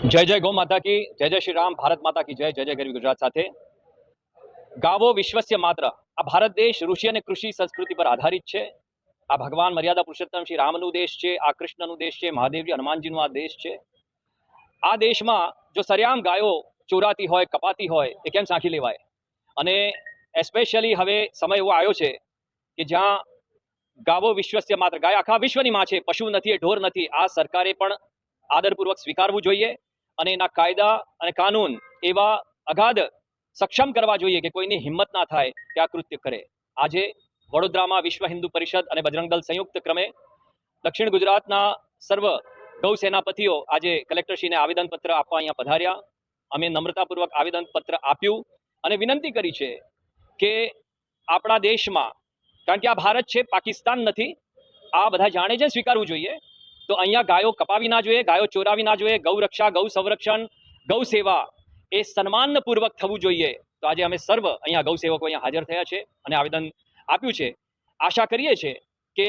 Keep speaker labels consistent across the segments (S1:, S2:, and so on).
S1: जय जय गौ माता की जय जय श्री राम भारत माता की जय जय जय गरवी गुजरात સાથે ગાવો વિશ્વસ્ય માત્ર આ ભારત દેશ ઋષિ અને કૃષિ સંસ્કૃતિ પર આધારિત છે। આ ભગવાન મર્યાદા પુરુષોત્તમ શ્રી રામનું દેશ છે, આ કૃષ્ણનું દેશ છે, મહાદેવજી હનુમાનજીનું આ દેશ છે। આ દેશમાં જો સરિયામ ગાયો ચોરાતી હોય, કપાતી હોય એ કેમ સાંખી લેવાય? અને એસ્પેશિયલી હવે સમય એવો આવ્યો છે કે જ્યાં ગાવો વિશ્વસ્ય માત્ર, ગાય આખા વિશ્વની માં છે, પશુ નથી, ઢોર નથી। આ સરકારે પણ આદરપૂર્વક સ્વીકારવું જોઈએ અને એના કાયદા અને કાનૂન એવા અગાધ સક્ષમ કરવા જોઈએ કે કોઈની હિંમત ના થાય કે આ કૃત્ય કરે। આજે વડોદરામાં વિશ્વ હિન્દુ પરિષદ અને બજરંગ દળ સંયુક્ત ક્રમે દક્ષિણ ગુજરાતના સર્વ ગૌ સેનાપતિઓ આજે કલેક્ટરશ્રીને આવેદનપત્ર આપવા અહીંયા પધાર્યા। અમે નમ્રતાપૂર્વક આવેદનપત્ર આપ્યું અને વિનંતી કરી છે કે આપણા દેશમાં, કારણ કે આ ભારત છે, પાકિસ્તાન નથી, આ બધા જાણે છે, સ્વીકારવું જોઈએ। તો અહીંયા ગાયો કપાવી ના જોઈએ, ગાયો ચોરાવી ના જોઈએ। ગૌ રક્ષા, ગૌ સંરક્ષણ, ગૌ સેવા એ સન્માનપૂર્વક થવું જોઈએ। તો આજે અમે સર્વ અહીંયા ગૌ સેવકો અહીંયા હાજર થયા છે અને આવેદન આપ્યું છે। આશા કરીએ છીએ કે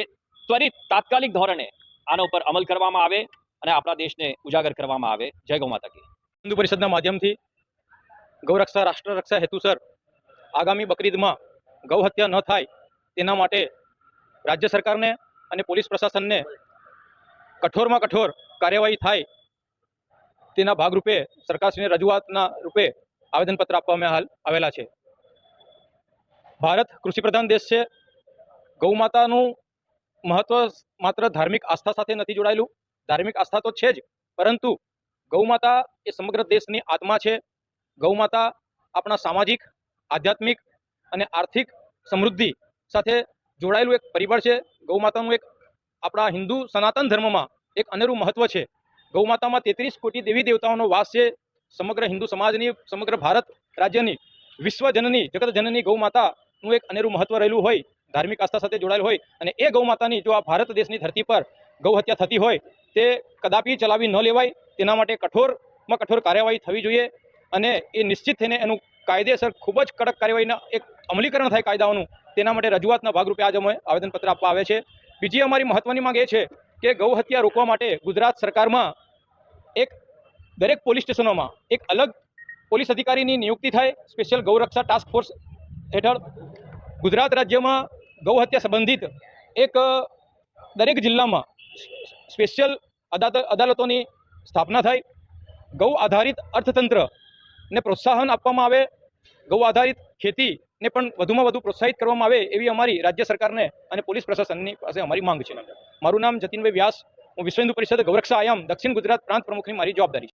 S1: ત્વરિત તાત્કાલિક ધોરણે આના ઉપર અમલ કરવામાં આવે અને આપણા દેશને ઉજાગર કરવામાં આવે। જય ગૌ માતા કી।
S2: હિન્દુ પરિષદના માધ્યમથી ગૌરક્ષા, રાષ્ટ્ર રક્ષા હેતુસર આગામી બકરીદમાં ગૌ હત્યા ન થાય તેના માટે રાજ્ય સરકારને અને પોલીસ પ્રશાસનને કઠોરમાં કઠોર કાર્યવાહી થાય તેના ભાગરૂપે સરકારશ્રીને રજૂઆતના રૂપે આવેદનપત્ર આપવામાં હાલ આવેલા છે। ભારત કૃષિ પ્રધાન દેશ છે। ગૌ માતાનું મહત્વ માત્ર ધાર્મિક આસ્થા સાથે નથી જોડાયેલું, ધાર્મિક આસ્થા તો છે જ, પરંતુ ગૌ માતા એ સમગ્ર દેશની આત્મા છે। ગૌ માતા આપણા સામાજિક, આધ્યાત્મિક અને આર્થિક સમૃદ્ધિ સાથે જોડાયેલું એક પરિબળ છે। ગૌ માતાનું એક આપણા હિન્દુ સનાતન ધર્મમાં એક અનેરું મહત્વ છે। ગૌ માતામાં 33 કોટી દેવી દેવતાઓનો વાસ છે। સમગ્ર હિન્દુ સમાજની, સમગ્ર ભારત રાજ્યની વિશ્વ જનની, જગત જનની ગૌ માતાનું એક અનેરું મહત્વ રહેલું હોય, ધાર્મિક આસ્થા સાથે જોડાયેલું હોય, અને એ ગૌ માતાની જો આ ભારત દેશની ધરતી પર ગૌ હત્યા થતી હોય તે કદાપી ચલાવી ન લેવાય। તેના માટે કઠોરમાં કઠોર કાર્યવાહી થવી જોઈએ અને એ નિશ્ચિત થઈને એનું કાયદેસર ખૂબ જ કડક કાર્યવાહીના એક અમલીકરણ થાય કાયદાઓનું, તેના માટે રજૂઆતના ભાગરૂપે આજે અમે આવેદનપત્ર આપવા આવે છે। બીજી અમારી મહત્વની માંગ એ છે કે ગૌ હત્યા રોકવા માટે ગુજરાત સરકારમાં એક દરેક પોલીસ સ્ટેશનોમાં એક અલગ પોલીસ અધિકારીની નિયુક્તિ થાય, સ્પેશિયલ ગૌરક્ષા ટાસ્ક ફોર્સ હેઠળ। ગુજરાત રાજ્યમાં ગૌ હત્યા સંબંધિત એક દરેક જિલ્લામાં સ્પેશિયલ અદાલતોની સ્થાપના થાય। ગૌ આધારિત અર્થતંત્રને પ્રોત્સાહન આપવામાં આવે, ગૌ આધારિત ખેતીને પણ વધુમાં વધુ પ્રોત્સાહિત કરવામાં આવે એવી અમારી રાજ્ય સરકારને અને પોલીસ પ્રશાસનની પાસે અમારી માંગ છે। મારું નામ જતીનભાઈ વ્યાસ, હું વિશ્વ હિન્દુ પરિષદ ગૌરક્ષા આયામ દક્ષિણ ગુજરાત પ્રાંત પ્રમુખની મારી જવાબદારી છે।